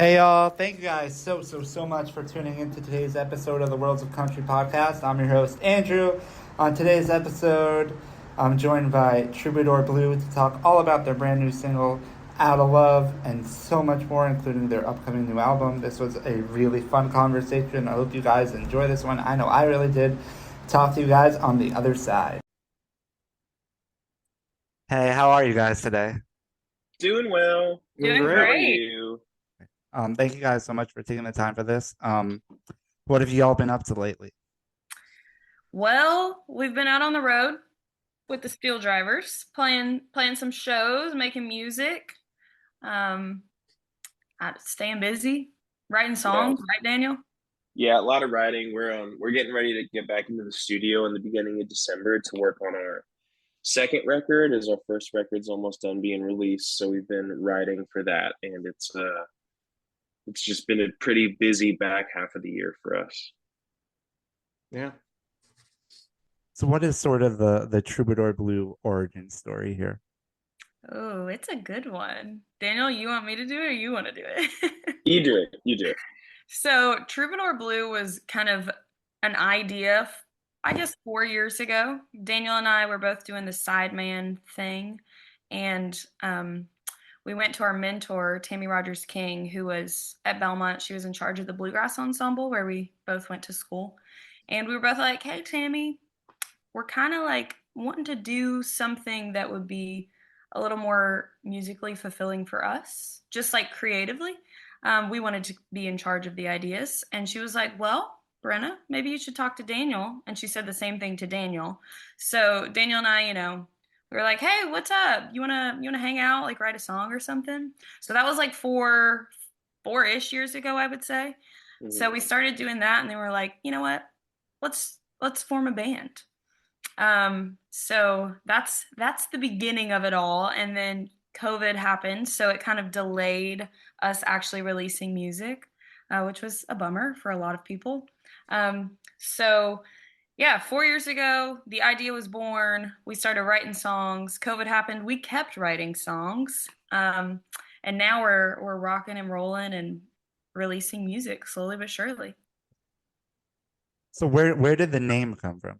Hey y'all, thank you guys so much for tuning into today's episode of the Worlds of Country podcast. I'm your host, Andrew. On today's episode, I'm joined by Troubadour Blue to talk all about their brand new single, Out of Love, and so much more, including their upcoming new album. This was a really fun conversation. I hope you guys enjoy this one. I know I really did. Talk to you guys on the other side. Hey, how are you guys today? Doing well. Doing Doing How great. are great. you? Thank you guys so much for taking the time for this. What have you all been up to lately? Well, we've been out on the road with the Steel Drivers, playing some shows, making music, um, staying busy, writing Yeah. songs, right, Daniel? Yeah, a lot of writing. We're getting ready to get back into the studio in the beginning of December to work on our second record as our first record's almost done being released. So we've been writing for that, and it's just been a pretty busy back half of the year for us. Yeah. So what is sort of the Troubadour Blue origin story here? Oh, it's a good one. Daniel, you want me to do it or you want to do it? You do it. You do it. So, Troubadour Blue was kind of an idea, I guess, 4 years ago. Daniel and I were both doing the sideman thing, and we went to our mentor, Tammy Rogers King, who was at Belmont. She was in charge of the bluegrass ensemble where we both went to school. And we were both like, hey, Tammy, we're kind of like wanting to do something that would be a little more musically fulfilling for us, just like creatively. We wanted to be in charge of the ideas. And she was like, well, Brenna, maybe you should talk to Daniel. And she said the same thing to Daniel. So Daniel and I, we were like, hey, what's up? You wanna hang out, like write a song or something? So that was like four-ish years ago, I would say. So Mhm. we started doing that, and then we were like, you know what? Let's form a band. So that's the beginning of it all, and then COVID happened, so it kind of delayed us actually releasing music, which was a bummer for a lot of people. So yeah, 4 years ago, the idea was born. We started writing songs. COVID happened. We kept writing songs, and now we're rocking and rolling and releasing music slowly but surely. So where did the name come from?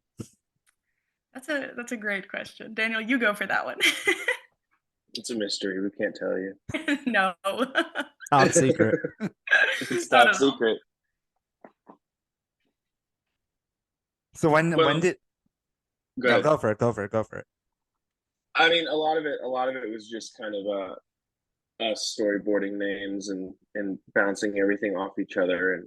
That's a great question, Daniel. You go for that one. It's a mystery. We can't tell you. No. Top secret. It's Not top at all. secret. So when Well, did go no ahead. go for it. I mean, a lot of it was just kind of us storyboarding names and bouncing everything off each other. And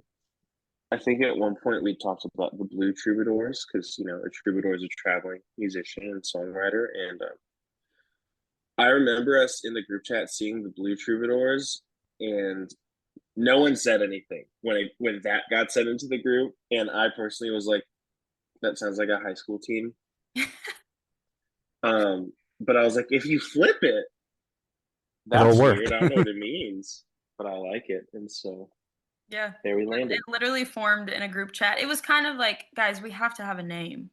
I think at one point we talked about the Blue Troubadours because a troubadour is a traveling musician and songwriter. And I remember us in the group chat seeing the Blue Troubadours, and no one said anything when that got sent into the group. And I personally was like, that sounds like a high school team. But I was like, if you flip it, It'll that's work. weird. I don't know what it means, but I like it. And so Yeah. there we It landed. literally formed in a group chat. It was kind of like, guys, we have to have a name.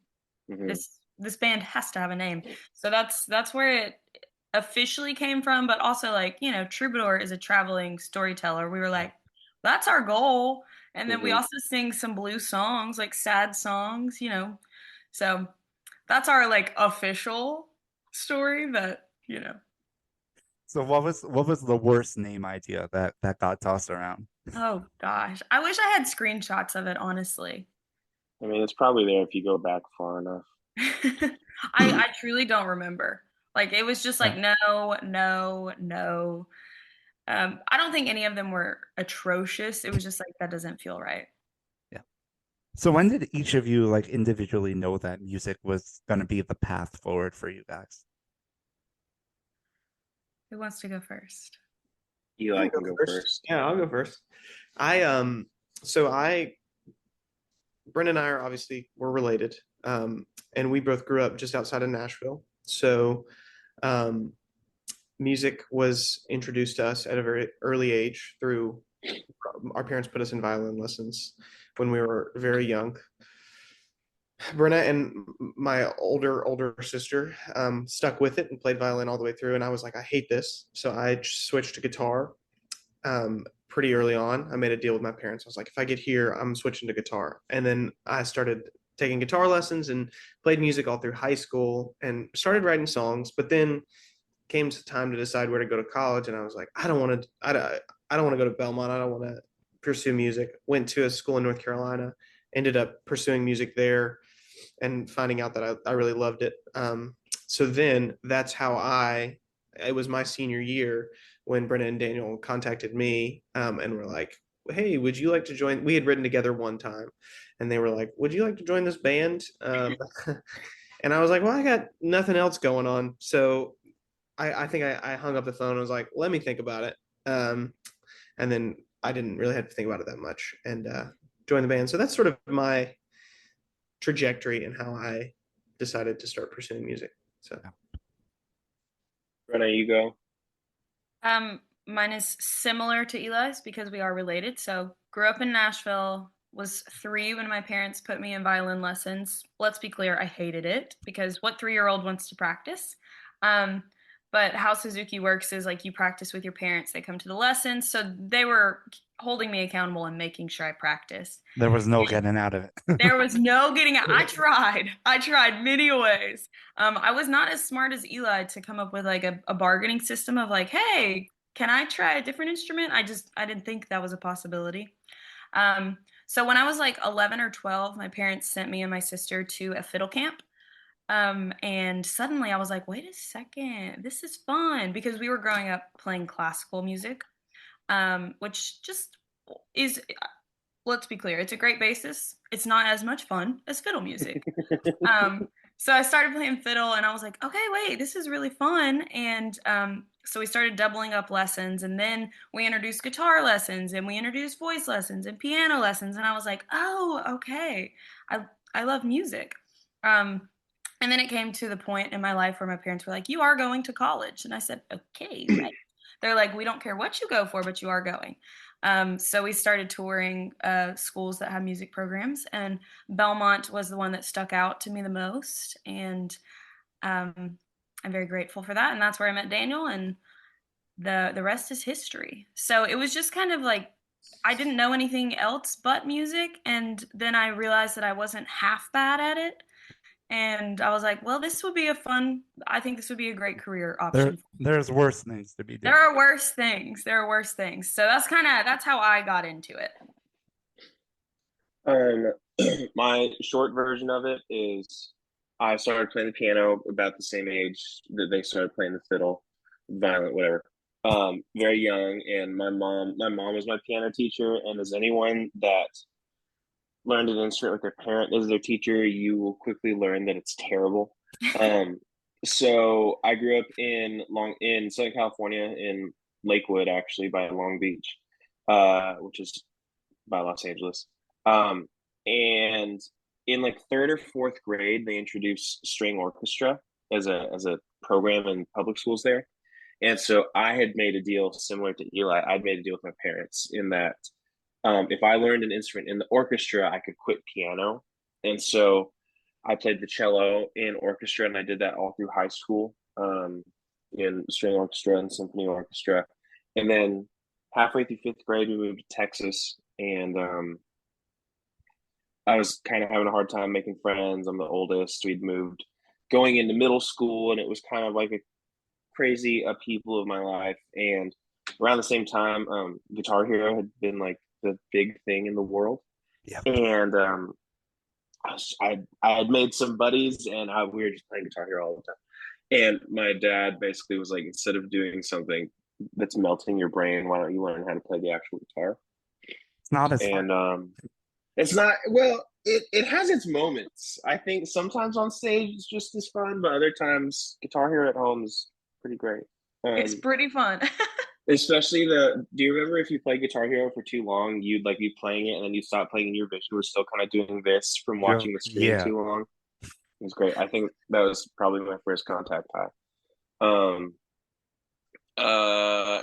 Hmm. This band has to have a name. So that's where it officially came from, but also like, Troubadour is a traveling storyteller. We were like, that's our goal. And then we Hmm. also sing some blues songs, like sad songs. So that's our like official story, but. So what was the worst name idea that got tossed around? Oh gosh. I wish I had screenshots of it, honestly. I mean, it's probably there if you go back far enough. I truly don't remember. Like it was just Yeah. like no, no, no. I don't think any of them were atrocious. It was just like that doesn't feel right. Yeah. So when did each of you like individually know that music was gonna be the path forward for you guys? Who wants to go first? Eli I'll go can go first. first. Yeah, I'll go first. I so I Brent and I are obviously we're related. And we both grew up just outside of Nashville. So um music was introduced to us at a very early age through our parents put us in violin lessons when we were very young. Brenna and my older sister stuck with it and played violin all the way through, and I was like, I hate this, so I switched to guitar. pretty early on. I made a deal with my parents. I was like, if I get here, I'm switching to guitar. And then I started taking guitar lessons and played music all through high school and started writing songs. But then came to time to decide where to go to college, and I was like, I don't want to. I don't want to go to Belmont. I don't want to pursue music. Went to a school in North Carolina. Ended up pursuing music there, and finding out that I really loved it. So then that's how it was my senior year when Brenna and Daniel contacted me, and were like, hey, would you like to join? We had written together one time, and they were like, would you like to join this band? And I was like, well, I got nothing else going on. So I think I hung up the phone and was like, let me think about it. And then I didn't really have to think about it that much, and joined the band. So that's sort of my trajectory and how I decided to start pursuing music. So, Brenna, you go. Mine is similar to Eli's because we are related. So grew up in Nashville, was 3 when my parents put me in violin lessons. Let's be clear, I hated it because what 3-year-old wants to practice? But how Suzuki works is like you practice with your parents, they come to the lessons. So they were holding me accountable and making sure I practiced. There was no getting out of it. There was no getting out. I tried many ways. I was not as smart as Eli to come up with like a bargaining system of like, hey, can I try a different instrument? I didn't think that was a possibility. So when I was like 11 or 12, my parents sent me and my sister to a fiddle camp. And suddenly I was like, wait a second, this is fun because we were growing up playing classical music, which just is, let's be clear, it's a great basis. It's not as much fun as fiddle music. So I started playing fiddle and I was like, okay, wait, this is really fun. And so we started doubling up lessons, and then we introduced guitar lessons and we introduced voice lessons and piano lessons. And I was like, oh, okay, I love music. And then it came to the point in my life where my parents were like, you are going to college. And I said, okay, right. They're like, we don't care what you go for, but you are going. So we started touring schools that have music programs, and Belmont was the one that stuck out to me the most. And I'm very grateful for that. And that's where I met Daniel, and the rest is history. So it was just kind of like, I didn't know anything else but music. And then I realized that I wasn't half bad at it. And I was like, well, I think this would be a great career option. There's worse things to be doing. There are worse things. So that's how I got into it. My short version of it is I started playing the piano about the same age that they started playing the fiddle, violin, whatever. Very young, and my mom was my piano teacher, and as anyone that learned an instrument with their parent as their teacher, you will quickly learn that it's terrible. So I grew up in Southern California, in Lakewood, actually, by Long Beach, which is by Los Angeles. And in like 3rd or 4th grade, they introduced string orchestra as a program in public schools there. And so I had made a deal similar to Eli. I'd made a deal with my parents in that if I learned an instrument in the orchestra, I could quit piano. And so I played the cello in orchestra, and I did that all through high school, in string orchestra and symphony orchestra. And then halfway through 5th grade, we moved to Texas, and I was kind of having a hard time making friends. I'm the oldest. We'd moved going into middle school, and it was kind of like a crazy upheaval of my life. And around the same time, Guitar Hero had been like the big thing in the world. Yeah. And I had made some buddies, and we were just playing Guitar Hero all the time. And my dad basically was like, instead of doing something that's melting your brain, why don't you learn how to play the actual guitar? It's not as fun. And it's not, well, it has its moments. I think sometimes on stage it's just as fun, but other times Guitar Hero at home is pretty great. It's pretty fun. Especially do you remember if you played Guitar Hero for too long, you'd like be playing it and then you stop playing and your vision was still kind of doing this from watching the screen too long? It was great. I think that was probably my first contact high.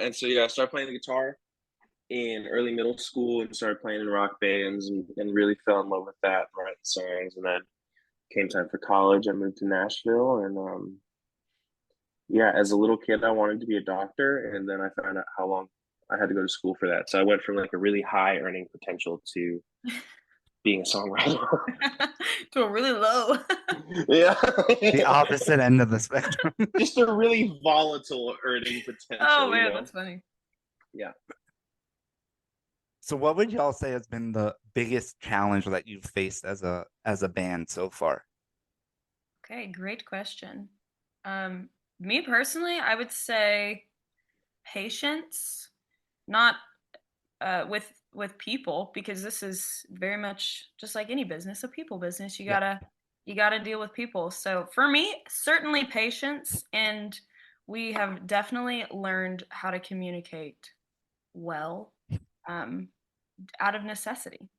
And so yeah, I started playing the guitar in early middle school and started playing in rock bands, and really fell in love with that, writing songs. And then came time for college, I moved to Nashville, and yeah, as a little kid, I wanted to be a doctor, and then I found out how long I had to go to school for that. So I went from like a really high earning potential to being a songwriter. To a really low. Yeah. The opposite end of the spectrum. Just a really volatile earning potential. Oh man, you know? that's funny. Yeah. So what would y'all say has been the biggest challenge that you've faced as a band so far? Okay, great question. Me personally, I would say patience, not with people, because this is very much just like any business, a people business. You gotta deal with people. So for me, certainly patience, and we have definitely learned how to communicate well, um, out of necessity.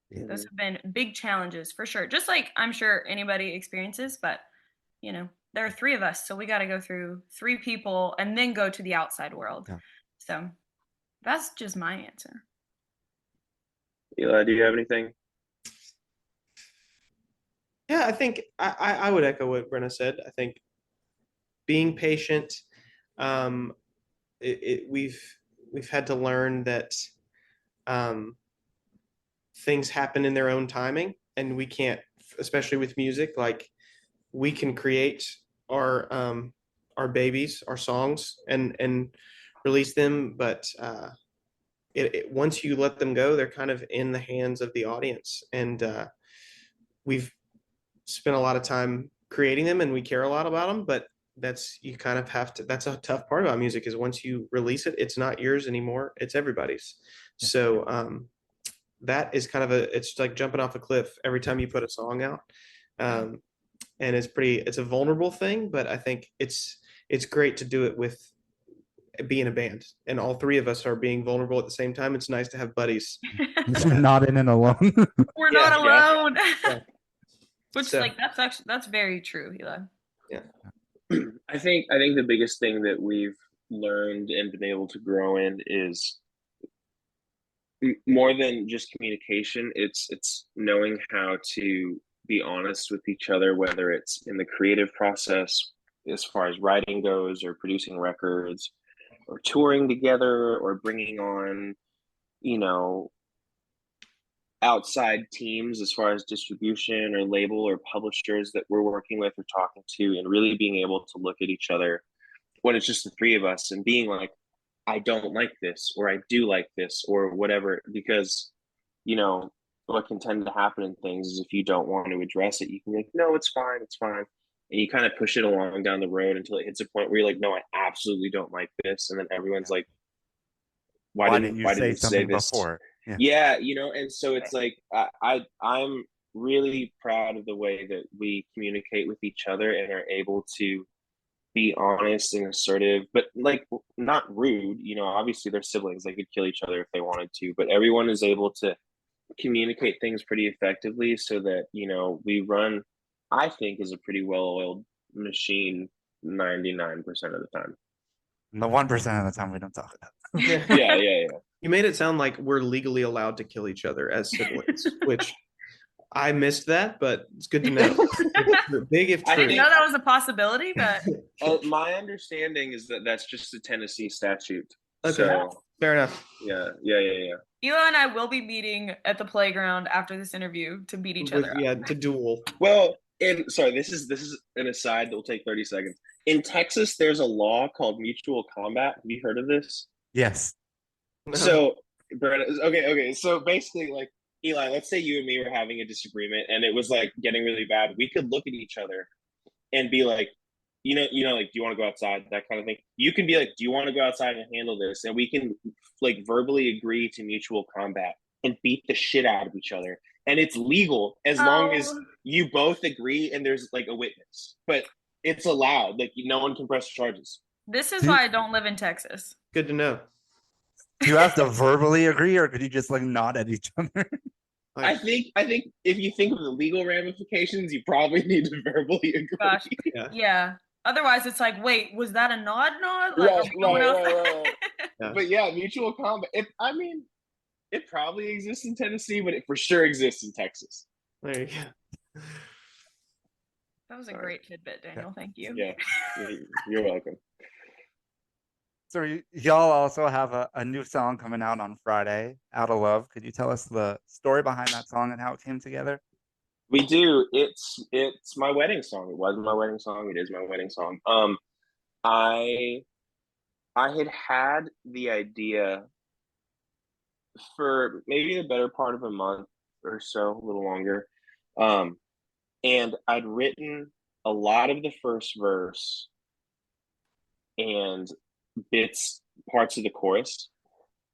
Those have been big challenges for sure. Just like I'm sure anybody experiences, but there are three of us, so we got to go through three people and then go to the outside world. Yeah. So that's just my answer. Eli, do you have anything? Yeah, I think I would echo what Brenna said. I think being patient, um, we've had to learn that things happen in their own timing, and we can't, especially with music, like we can create our babies, our songs, and release them, but once you let them go, they're kind of in the hands of the audience, and we've spent a lot of time creating them, and we care a lot about them, but you kind of have to. That's a tough part about music, is once you release it, it's not yours anymore, it's everybody's. So that is kind of it's like jumping off a cliff every time you put a song out. And it's a vulnerable thing, but I think it's great to do it with being a band, and all three of us are being vulnerable at the same time. It's nice to have buddies. You're not in it alone. We're not alone. Yeah. Which that's very true, Eli. Yeah. I think the biggest thing that we've learned and been able to grow in is more than just communication. It's knowing how to be honest with each other, whether it's in the creative process as far as writing goes, or producing records, or touring together, or bringing on, outside teams as far as distribution or label or publishers that we're working with or talking to, and really being able to look at each other when it's just the three of us and being like, I don't like this, or I do like this, or whatever. Because what can tend to happen in things is, if you don't want to address it, you can be like, no, it's fine, and you kind of push it along down the road until it hits a point where you're like, no, I absolutely don't like this, and then everyone's like, why didn't you say this before? Yeah, and so it's like, I'm really proud of the way that we communicate with each other and are able to be honest and assertive, but like not rude. Obviously they're siblings, they could kill each other if they wanted to, but everyone is able to communicate things pretty effectively, so that we run, I think, is a pretty well-oiled machine 99% of the time. The 1% of the time we don't talk about Yeah. Yeah. You made it sound like we're legally allowed to kill each other as siblings, which I missed that, but it's good to know. Big if true. I didn't know that was a possibility, but my understanding is that that's just a Tennessee statute. Okay, so fair enough. Yeah. Eli and I will be meeting at the playground after this interview to beat each other up. Yeah, to duel. Well, and sorry, this is an aside that will take 30 seconds. In Texas, there's a law called mutual combat. Have you heard of this? Yes. No. So, okay. So basically, like, Eli, let's say you and me were having a disagreement and it was like getting really bad. We could look at each other and be like, like, do you want to go outside? That kind of thing. You can be like, do you want to go outside and handle this? And we can like verbally agree to mutual combat and beat the shit out of each other. And it's legal as long as you both agree and there's like a witness. But it's allowed. Like, no one can press charges. This is why I don't live in Texas. Good to know. Do you have to verbally agree, or could you just like nod at each other? I think if you think of the legal ramifications, you probably need to verbally agree. Gosh, yeah. Otherwise, it's like, wait, was that a nod? Like, right. Yeah. But yeah, mutual combat. It probably exists in Tennessee, but it for sure exists in Texas. There you go. That was a great tidbit, Daniel. Thank you. Yeah, you're welcome. y'all also have a new song coming out on Friday, Out of Love. Could you tell us the story behind that song and how it came together? We do. It's my wedding song. It was my wedding song. It is my wedding song. I I had the idea for maybe the better part of a month or so, a little longer. Um, and I'd written a lot of the first verse and bits, parts of the chorus.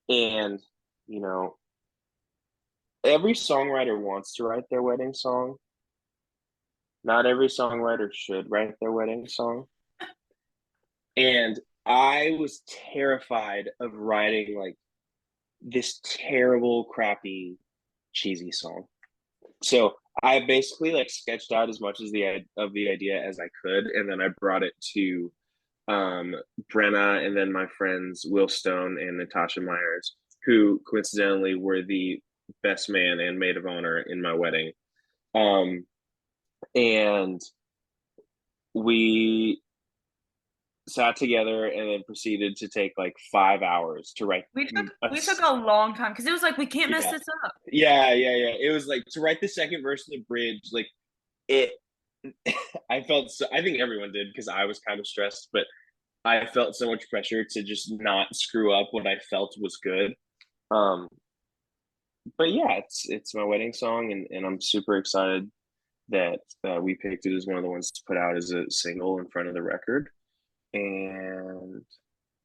And, you know, every songwriter wants to write their wedding song. Not every songwriter should write their wedding song. And I was terrified of writing like this terrible, crappy, cheesy song. So I basically like sketched out as much as the idea as I could, and then I brought it to Brenna and then my friends Will Stone and Natasha Myers, who coincidentally were the best man and maid of honor in my wedding. And we sat together and then proceeded to take like 5 hours to write. We took a long time because it was like we can't mess Yeah. this up. Yeah. It was like to write the second verse of the bridge, like it I felt so, I think everyone did because I was kind of stressed, but I felt so much pressure to just not screw up what I felt was good. Um, but yeah, it's my wedding song, and I'm super excited that we picked it as one of the ones to put out as a single in front of the record. And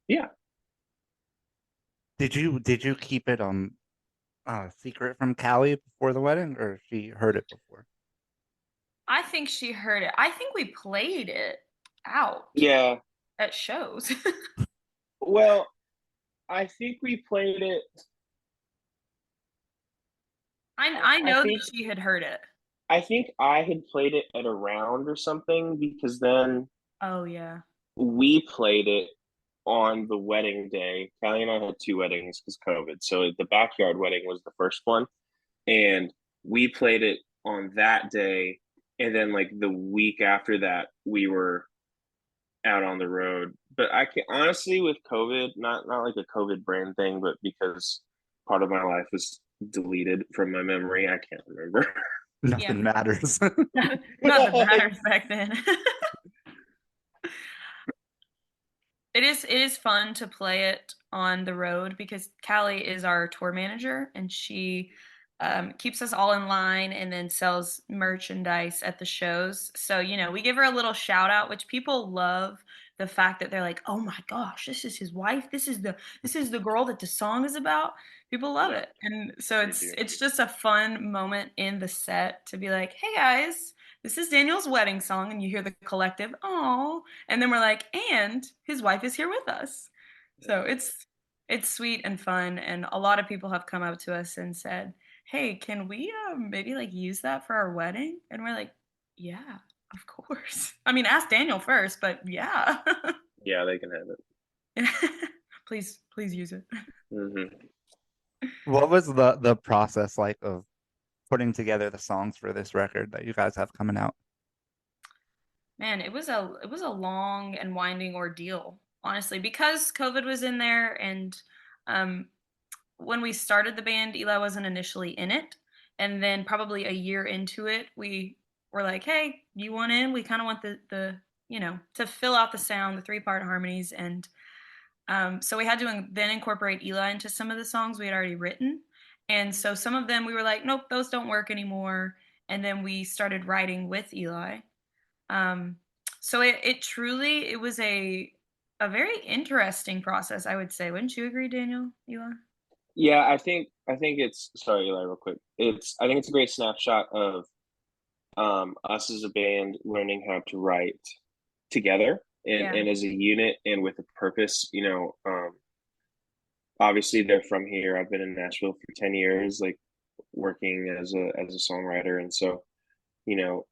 yeah, Did you keep it secret from Callie before the wedding, or she heard it before? I think she heard it. I think we played it out yeah. at shows. Well, I think we played it. I I know think that she had heard it. I think I had played it at a round or something because then Oh yeah. we played it on the wedding day. Callie and I had two weddings because COVID. So the backyard wedding was the first one, and we played it on that day. And then like the week after that, we were out on the road. But I can honestly with COVID, not like a COVID brain thing, but because part of my life was deleted from my memory, I can't remember. Yeah. Nothing matters. Not that matters back then. It is fun to play it on the road because Callie is our tour manager and she keeps us all in line and then sells merchandise at the shows. So, we give her a little shout out, which people love the fact that they're like, "Oh my gosh, this is his wife. This is the girl that the song is about." People love Yeah, it. And so they it's do. it's just a fun moment in the set to be like, "Hey guys, this is Daniel's wedding song," and you hear the collective, "Oh," and then we're like, "And his wife is here with us." So it's sweet and fun, and a lot of people have come up to us and said, "Hey, can we maybe like use that for our wedding?" And we're like, "Yeah, of course." I mean, ask Daniel first, but yeah. Yeah, they can have it. Please use it. Hmm. What was the process like of putting together the songs for this record that you guys have coming out? Man, it was a long and winding ordeal, honestly, because COVID was in there, and um, when we started the band, Eli wasn't initially in it, and then probably a year into it, we were like, "Hey, you want in? We kind of want the to fill out the sound, the 3-part harmonies," and so we had to then incorporate Eli into some of the songs we had already written, and so some of them we were like, "Nope, those don't work anymore," and then we started writing with Eli. Um, so it truly it was a very interesting process, I would say. Wouldn't you agree, Daniel? Eli? Yeah, I think it's sorry, Eli, real quick. I think it's a great snapshot of us as a band learning how to write together Yeah. and as a unit and with a purpose. Obviously they're from here. I've been in Nashville for 10 years, like working as a songwriter, and so you know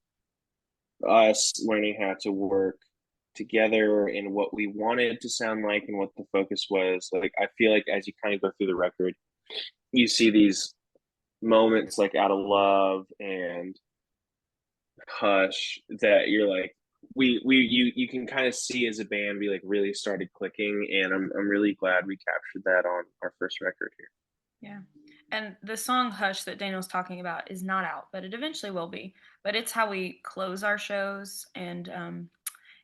us learning how to work together and what we wanted to sound like and what the focus was. Like I feel like as you kind of go through the record, you see these moments like Out of Love and Hush that you're like, you can kind of see as a band we like really started clicking, and I'm really glad we captured that on our first record here. Yeah. And the song Hush that Daniel's talking about is not out, but it eventually will be. But it's how we close our shows, and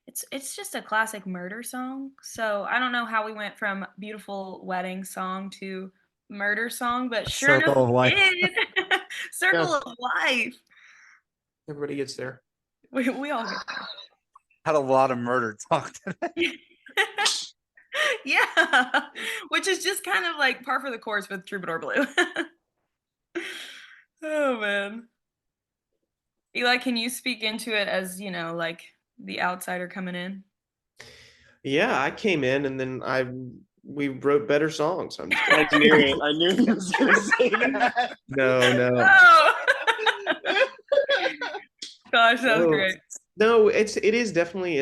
it's just a classic murder song. So I don't know how we went from beautiful wedding song to murder song, but sure enough, Circle of life. we did. Circle Yeah. of life. Everybody gets there. We all get Had a lot of murder talk today. there. Yeah. Which is just kind of like par for the course with Troubadour Blue. Oh man. Eli, can you speak into it as, like the outsider coming in? Yeah, I came in and then we wrote better songs. I'm just I knew it. I knew he was going to say that. no. Oh. Gosh, that was No. great. No, it is definitely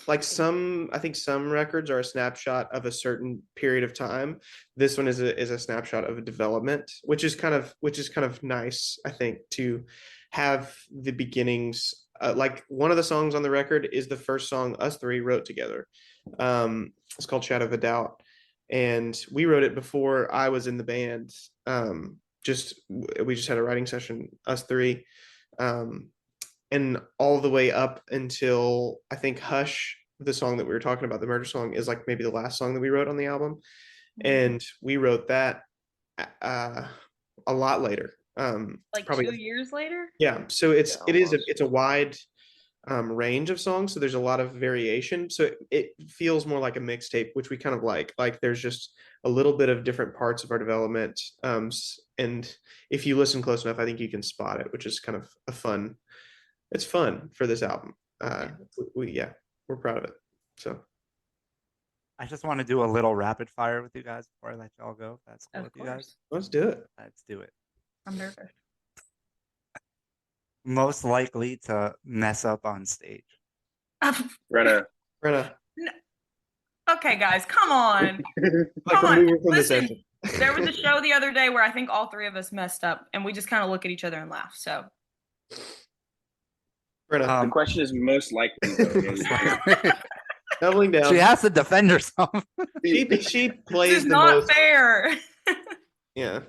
like I think some records are a snapshot of a certain period of time. This one is a snapshot of a development, which is kind of nice, I think, to have the beginnings. Like one of the songs on the record is the first song us three wrote together. It's called Shadow of a Doubt, and we wrote it before I was in the band. We just had a writing session, us three. And all the way up until I think Hush, the song that we were talking about, the murder song, is like maybe the last song that we wrote on the album. And we wrote that a lot later. Like probably 2 years later? Yeah. So it's almost. a wide range of songs. So there's a lot of variation. So it feels more like a mixtape, which we kind of like. Like there's just a little bit of different parts of our development. And if you listen close enough, I think you can spot it, which is kind of it's fun for this album. We're proud of it. So I just want to do a little rapid fire with you guys before I let y'all go. If that's cool Of with you guys. let's do it. Let's do it. I'm nervous. Most likely to mess up on stage. Brenna. Okay, guys, come on. Like Come on. removed from the Listen, session. there was a show the other day where I think all three of us messed up, and we just kind of look at each other and laugh. So Brenna, The question is most likely, though. doubling down. She has to defend herself. She this plays is the not most. fair. Yeah.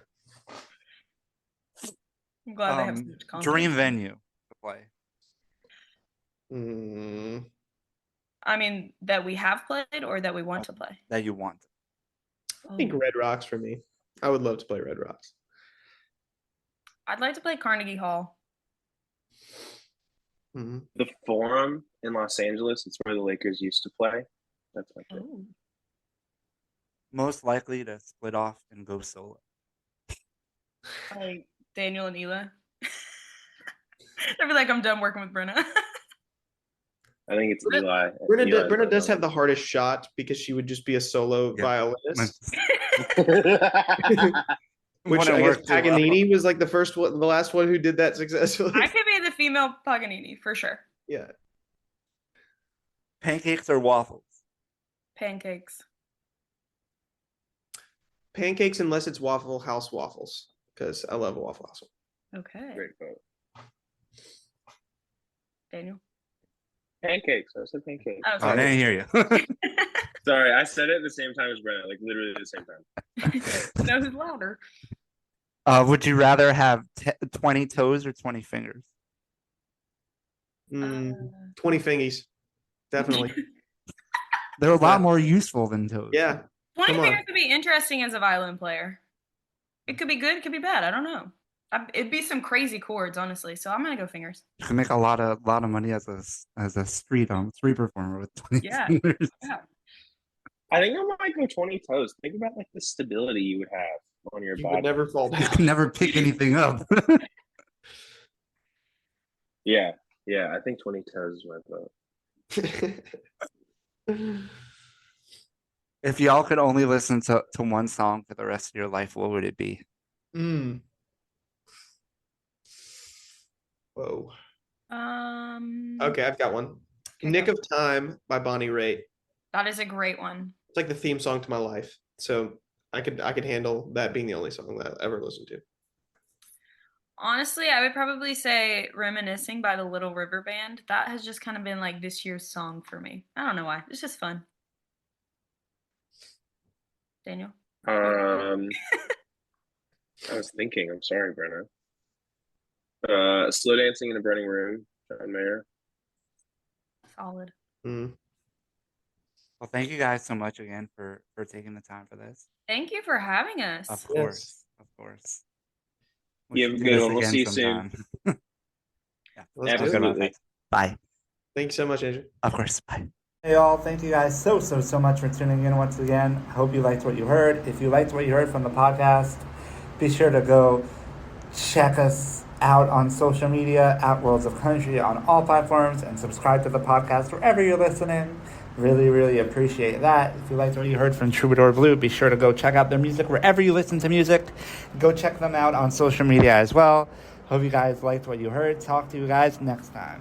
I'm glad they have so much content. Dream venue to play. I mean, that we have played or that we want to play? That you want. I think Red Rocks for me. I would love to play Red Rocks. I'd like to play Carnegie Hall. The Forum in Los Angeles, it's where the Lakers used to play. That's my pick. Ooh. Most likely to split off and go solo. Like Daniel and Ela. They'd be like, I'm done working with Brenna. I think it's Eli. Brenna does have the hardest shot because she would just be a solo violinist. Which I guess Paganini was like the last one who did that successfully. I could be the female Paganini for sure. Yeah. Pancakes or waffles? Pancakes. Pancakes unless it's Waffle House waffles, because I love a Waffle House. Okay. Great vote. Daniel? Pancakes. I said pancakes. Oh, I sorry. didn't hear you. Sorry, I said it at the same time as Brenna, like literally at the same time. No, who's louder? Would you rather have 20 toes or 20 fingers? 20 fingies. Definitely. They're a lot more useful than toes. Yeah. 20 Come on. fingers could be interesting as a violin player. It could be good, it could be bad. I don't know. It'd be some crazy chords, honestly. So I'm gonna go fingers. You can make a lot of money as a street performer with 20 fingers. Yeah. I think I might go 20 toes. Think about like the stability you would have on your You body. would never fall down. You can never pick anything up. Yeah, I think 20 toes is my vote. If y'all could only listen to one song for the rest of your life, what would it be? Whoa. Okay, I've got one. Nick of Time by Bonnie Raitt. That is a great one. It's like the theme song to my life. So I could handle that being the only song that I ever listened to. Honestly, I would probably say Reminiscing by the Little River Band. That has just kind of been like this year's song for me. I don't know why. It's just fun. Daniel? I was thinking. I'm sorry, Brenna. Slow Dancing in a Burning Room, John Mayer. Solid. Mm. Well, thank you guys so much again for taking the time for this. Thank you for having us. Of Yes. course, of course. We You should have a do good this one. We'll again see you sometime. soon. Yeah. Let's Have a do good it. one, guys. Bye. Thank you so much, Andrew. Of course. Bye. Hey, all. Thank you guys so much for tuning in once again. I hope you liked what you heard. If you liked what you heard from the podcast, be sure to go check us out on social media at Worlds of Country on all platforms and subscribe to the podcast wherever you're listening. Really appreciate that. If you liked what you heard from Troubadour Blue, be sure to go check out their music wherever you listen to music. Go check them out on social media as well. Hope you guys liked what you heard. Talk to you guys next time.